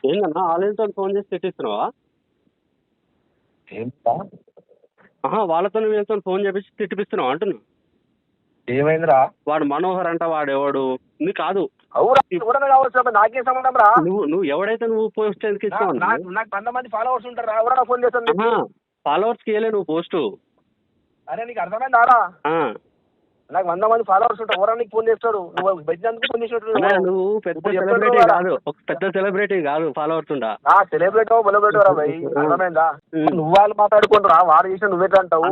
ఏందన్నా వాళ్ళతో ఫోన్ చేసి తిట్టిస్తున్నావా? ఏంటా? వాళ్ళతో వీళ్ళతో ఫోన్ చేపించి తిట్టిపిస్తున్నావు అంటున్నా. ఏమైందిరా? వాడు మనోహర్ అంట, వాడు ఎవడు నీ కాదు. అవురా, ఎవడన్నా కావచ్చు, నాకేం సంబంధం రా? నువ్వు ఎవడైతే నువ్వు పోస్ట్ ఎందుకు ఇస్తావు? నాకు 100 మంది ఫాలోవర్స్ ఉంటారా? ఎవరన్నా ఫోన్ చేస్తాను. ఫాలోవర్స్ కి ఇవ్వలే నువ్వు పోస్టు. అరే నీకు అర్థమైందారా? నాకు 100 మంది ఫాలోవర్స్ ఉంటారు, ఎవరన్నా నీకు ఫోన్ చేస్తాడు. నువ్వు బెజ్జందుకు ఫోన్ చేసినట్టు. నువ్వు పెద్ద సెలబ్రిటీ కాదు, ఒక పెద్ద సెలబ్రిటీ కాదు ఫాలోవర్స్ ఉండా. సెలబ్రిటీ బొలబ్రిటీ రా భయ్, అర్థమైందా? నువ్వు వాళ్ళు మాట్లాడుకుంటారా? వాడు చేసిన నువ్వేట్లా అంటావు?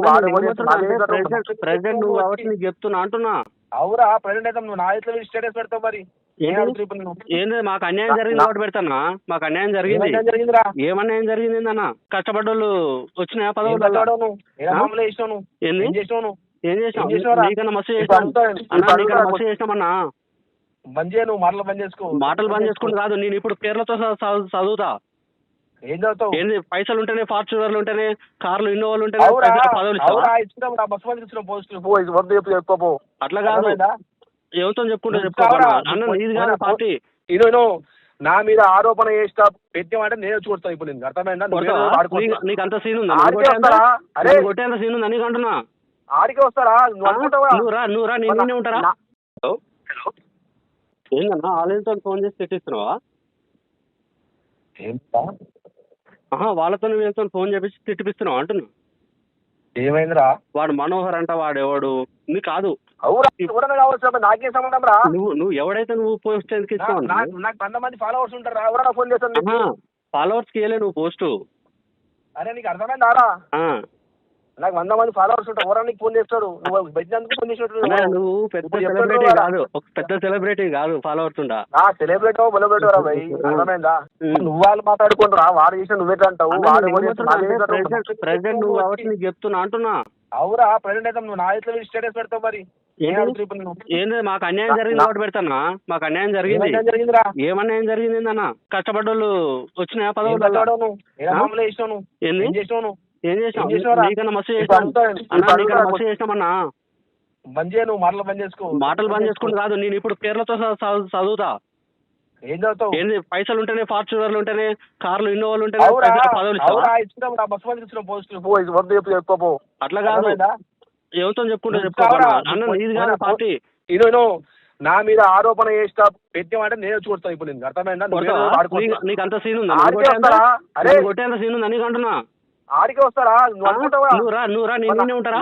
ప్రెసిడెంట్ నువ్వు కాబట్టి నీకు చెప్తున్నా అంటున్నా. అవురా, ప్రెసిడెంట్ అయితే నువ్వు నా ఇట్లా స్టేటస్ పెడతావు. మరి ఏంది మాకు అన్యాయం జరిగింది కాబట్టి పెడతానా? మాకు అన్యాయం జరిగింది. ఏమన్యాయం జరిగింది అన్న? కష్టపడ్డోళ్ళు వచ్చినాయా పదవులు? ఏం చేసావు? నీకన్నా మస్తు చేసినామన్నా. నువ్వు మాటలు బంద్ చేసుకో. మాటలు బంద్ చేసుకుంటూ కాదు, నేను ఇప్పుడు పేర్లతో చదువుతా. ఏం చదువుతావు? ఏంది పైసలు ఉంటేనే, ఫార్చునర్లు ఉంటేనే, కార్లు ఇన్నోవాలు ఉంటేనే పదవులు ఇస్తావు. అట్లా కాదు, ఎవరితో చెప్పుకుంటే చెప్పుకోవాలి అన్న. నీది కాదు పార్టీ. నా మీద ఆరోపణ చేస్తా పెట్టామంటే నేను చూడతాను. ఇప్పుడు నేను అర్థమైందా? నీకు అంత సీన్ ఉందా? కొట్టేంత సీన్ ఉందా నీకు అంటున్నా? ఆడికి వస్తారా? నువ్వు రా నేనే ఉంటారా? ఏందన్నా వాళ్ళతో ఫోన్ చేసి తిట్టిస్తున్నావా? వాళ్ళతో వీళ్ళతో ఫోన్ చేపించి తిట్టిపిస్తున్నావు అంటున్నా. ఏమైందిరా? వాడు మనోహర్ అంట, వాడు ఎవడు నీ కాదు. అవురా, ఎవడన్నా కావచ్చు, నాకేం సంబంధం రా? నువ్వు ఎవడైతే నువ్వు పోస్ట్ ఎందుకు ఇస్తావు? నాకు 100 మంది ఫాలోవర్స్ ఉంటారా? ఎవరన్నా ఫోన్ చేస్తాను. ఫాలోవర్స్ కి ఇవ్వలే నువ్వు పోస్టు. అరే నీకు అర్థమైందారా? నాకు 100 మంది ఫాలోవర్స్ ఉంటారు, ఎవరన్నా నీకు ఫోన్ చేస్తాడు. నువ్వు బెజ్జందుకు ఫోన్ చేసినట్టు. నువ్వు పెద్ద సెలబ్రిటీ కాదు, ఒక పెద్ద సెలబ్రిటీ కాదు ఫాలోవర్స్ ఉండా. సెలబ్రిటీ బొలబ్రిటీ రా భయ్, అర్థమైందా? నువ్వు వాళ్ళు మాట్లాడుకుంటారా? వాడు చేసిన నువ్వేట్లా అంటావు? ప్రెసిడెంట్ నువ్వు కాబట్టి నీకు చెప్తున్నా అంటున్నా. అవురా, ప్రెసిడెంట్ అయితే నువ్వు నా ఇట్లా స్టేటస్ పెడతావు. మరి ఏంది మాకు అన్యాయం జరిగింది కాబట్టి పెడతానా? మాకు అన్యాయం జరిగింది. ఏమన్యాయం జరిగింది అన్న? కష్టపడ్డోళ్ళు వచ్చినాయా పదవులు? ఏం చేసావు? నీకన్నా మస్తు చేసినామన్నా. నువ్వు మాటలు బంద్ చేసుకో. మాటలు బంద్ చేసుకుంటూ కాదు, నేను ఇప్పుడు పేర్లతో చదువుతా. ఏం చదువుతావు? ఏంది పైసలు ఉంటేనే, ఫార్చునర్లు ఉంటేనే, కార్లు ఇన్నోవాలు ఉంటేనే పదవులు ఇస్తావు. అట్లా కాదు, ఎవరితో చెప్పుకుంటే చెప్పుకోవాలి అన్న. నీది కాదు పార్టీ. నా మీద ఆరోపణ చేస్తా పెట్టామంటే నేను చూడతాను. ఇప్పుడు నేను అర్థమైందా? నీకు అంత సీన్ ఉందా? కొట్టేంత సీన్ ఉందా నీకు అంటున్నా? ఆడికి వస్తారా? నువ్వు రా నేనే ఉంటారా?